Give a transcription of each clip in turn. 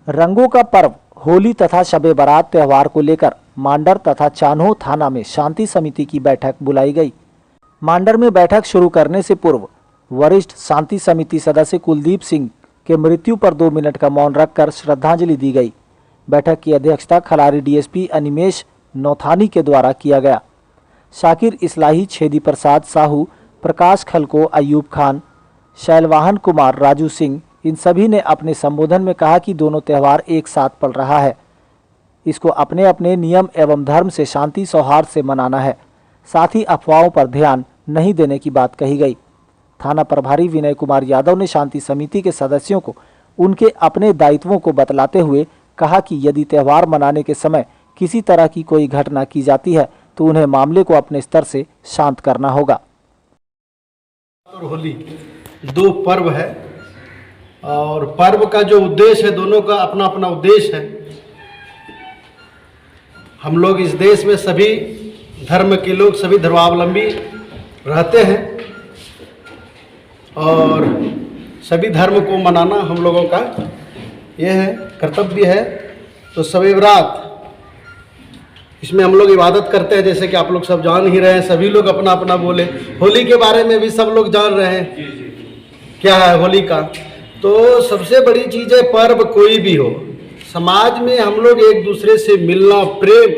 रंगों का पर्व होली तथा शबे बारात त्यौहार को लेकर मांडर तथा चान्हो थाना में शांति समिति की बैठक बुलाई गई। मांडर में बैठक शुरू करने से पूर्व वरिष्ठ शांति समिति सदस्य कुलदीप सिंह के मृत्यु पर 2 मिनट का मौन रखकर श्रद्धांजलि दी गई। बैठक की अध्यक्षता खलारी डीएसपी अनिमेश नौथानी के द्वारा किया गया। शाकिर इस्लाही, छेदी प्रसाद साहू, प्रकाश खलको, अयूब खान, शैलवाहन कुमार, राजू सिंह, इन सभी ने अपने संबोधन में कहा कि दोनों त्यौहार एक साथ पल रहा है। इसको अपने अपने नियम एवं धर्म से शांति सौहार्द से मनाना है। साथ ही अफवाहों पर ध्यान नहीं देने की बात कही गई। थाना प्रभारी विनय कुमार यादव ने शांति समिति के सदस्यों को उनके अपने दायित्वों को बतलाते हुए कहा कि यदि त्यौहार मनाने के समय किसी तरह की कोई घटना की जाती है तो उन्हें मामले को अपने स्तर से शांत करना होगा। और होली दो पर्व है और पर्व का जो उद्देश्य है, दोनों का अपना अपना उद्देश्य है। हम लोग इस देश में सभी धर्म के लोग, सभी धर्मावलंबी रहते हैं और सभी धर्म को मनाना हम लोगों का यह है, कर्तव्य है। तो शबे बारात, इसमें हम लोग इबादत करते हैं, जैसे कि आप लोग सब जान ही रहे हैं। सभी लोग अपना अपना बोले। होली के बारे में भी सब लोग जान रहे हैं क्या है होली का। तो सबसे बड़ी चीज़ है, पर्व कोई भी हो, समाज में हम लोग एक दूसरे से मिलना, प्रेम।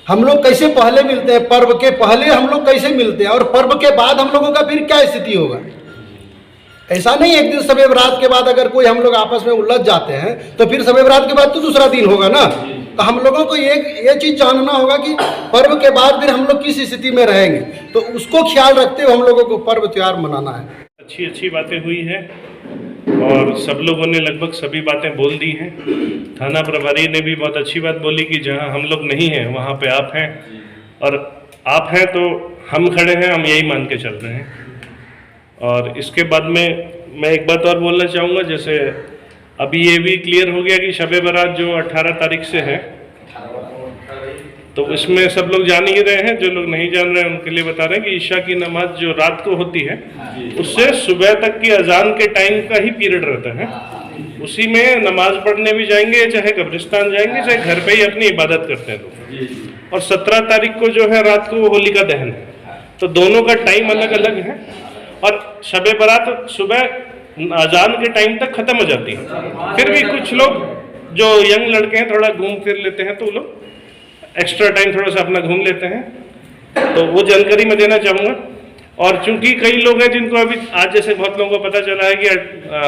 हम लोग कैसे पहले मिलते हैं, पर्व के पहले हम लोग कैसे मिलते हैं और पर्व के बाद हम लोगों का फिर क्या स्थिति होगा। ऐसा नहीं एक दिन शबे बारात के बाद अगर कोई हम लोग आपस में उलझ जाते हैं तो फिर शबे बारात के बाद तो दूसरा दिन होगा ना। तो हम लोगों को ये चीज़ जानना होगा कि पर्व के बाद फिर हम लोग किस स्थिति में रहेंगे, तो उसको ख्याल रखते हुए हम लोगों को पर्व त्यौहार मनाना है। अच्छी बातें हुई हैं और सब लोगों ने लगभग सभी बातें बोल दी हैं। थाना प्रभारी ने भी बहुत अच्छी बात बोली कि जहां हम लोग नहीं हैं वहां पे आप हैं, और आप हैं तो हम खड़े हैं, हम यही मान के चल रहे हैं। और इसके बाद में मैं एक बात और बोलना चाहूँगा, जैसे अभी ये भी क्लियर हो गया कि शबे बारात जो 18 तारीख से है, तो इसमें सब लोग जान ही रहे हैं। जो लोग नहीं जान रहे हैं उनके लिए बता रहे हैं कि ईशा की नमाज जो रात को होती है उससे सुबह तक की अजान के टाइम का ही पीरियड रहता है। उसी में नमाज पढ़ने भी जाएंगे, चाहे कब्रिस्तान जाएंगे, चाहे घर पे ही अपनी इबादत करते हैं लोग। और 17 तारीख को जो है रात को वो होलिका दहन है, तो दोनों का टाइम अलग अलग है। और शबे बारात सुबह अजान के टाइम तक खत्म हो जाती है। फिर भी कुछ लोग जो यंग लड़के हैं थोड़ा घूम फिर लेते हैं, तो वो लोग एक्स्ट्रा टाइम थोड़ा सा अपना घूम लेते हैं। तो वो जानकारी मैं देना चाहूँगा। और चूंकि कई लोग हैं जिनको अभी आज जैसे बहुत लोगों को पता चला है कि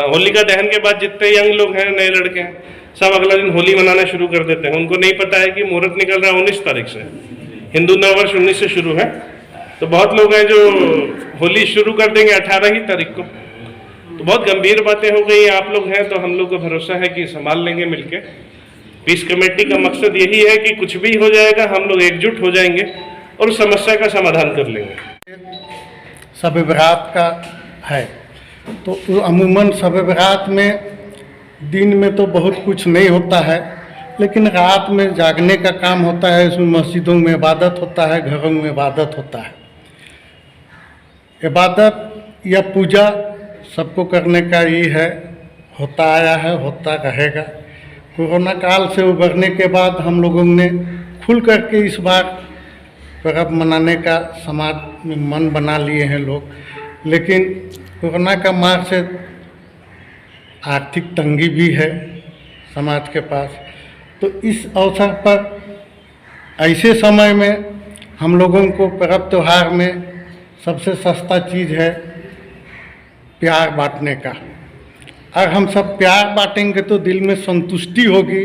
होलिका दहन के बाद जितने यंग लोग हैं, नए लड़के हैं, सब अगला दिन होली मनाना शुरू कर देते हैं। उनको नहीं पता है कि मुहूर्त निकल रहा है 19 तारीख से, हिंदू नववर्ष 19 से शुरू है। तो बहुत लोग हैं जो होली शुरू कर देंगे 18 ही तारीख को। तो बहुत गंभीर बातें हो गई। आप लोग हैं तो हम लोग को भरोसा है कि संभाल लेंगे मिलके। पीस कमेटी का मकसद यही है कि कुछ भी हो जाएगा, हम लोग एकजुट हो जाएंगे और उस समस्या का समाधान कर लेंगे। शबे बारात का है तो अमूमन शबे बारात में दिन में तो बहुत कुछ नहीं होता है, लेकिन रात में जागने का काम होता है। इसमें मस्जिदों में इबादत होता है, घरों में इबादत होता है। इबादत या पूजा सबको करने का ये है, होता आया है, होता रहेगा। कोरोना काल से उबरने के बाद हम लोगों ने खुल करके इस बार पर्व मनाने का समाज में मन बना लिए हैं लोग। लेकिन कोरोना का मार से आर्थिक तंगी भी है समाज के पास। तो इस अवसर पर ऐसे समय में हम लोगों को पर्व त्यौहार में सबसे सस्ता चीज़ है प्यार बांटने का। अगर हम सब प्यार बांटेंगे तो दिल में संतुष्टि होगी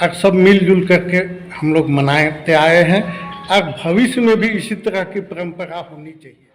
और सब मिलजुल करके हम लोग मनाते आए हैं और भविष्य में भी इसी तरह की परंपरा होनी चाहिए।